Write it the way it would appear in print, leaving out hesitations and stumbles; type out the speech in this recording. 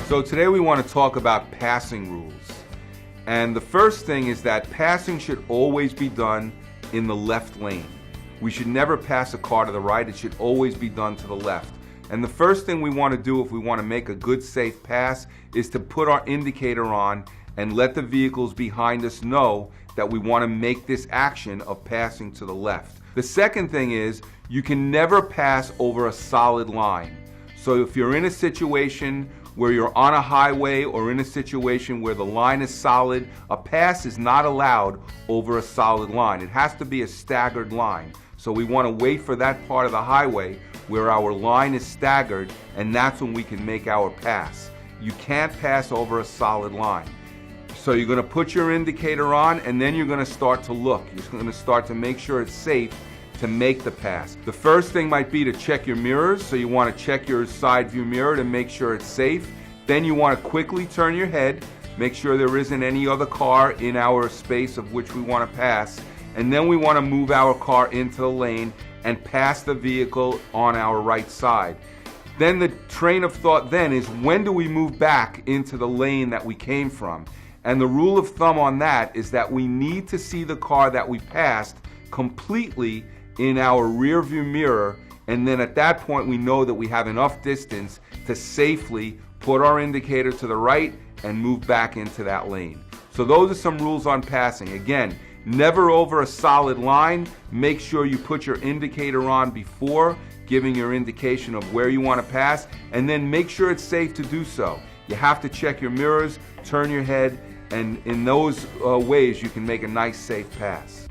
So today we want to talk about passing rules. And the first thing is that passing should always be done in the left lane. We should never pass a car to the right. It should always be done to the left. And the first thing we want to do if we want to make a good, safe pass is to put our indicator on and let the vehicles behind us know that we want to make this action of passing to the left. The second thing is you can never pass over a solid line. So if you're in a situation where you're on a highway or in a situation where the line is solid, a pass is not allowed over a solid line. It has to be a staggered line. So we want to wait for that part of the highway where our line is staggered, and that's when we can make our pass. You can't pass over a solid line. So you're going to put your indicator on, and then you're going to start to look. You're going to start to make sure it's safe to make the pass. The first thing might be to check your mirrors. So you want to check your side view mirror to make sure it's safe. Then you want to quickly turn your head, make sure there isn't any other car in our space of which we want to pass. And then we want to move our car into the lane and pass the vehicle on our right side. Then the train of thought then is, when do we move back into the lane that we came from? And the rule of thumb on that is that we need to see the car that we passed completely in our rear view mirror, and then at that point we know that we have enough distance to safely put our indicator to the right and move back into that lane. So those are some rules on passing. Again, never over a solid line. Make sure you put your indicator on before giving your indication of where you want to pass, and then make sure it's safe to do so. You have to check your mirrors, turn your head, and in those ways you can make a nice, safe pass.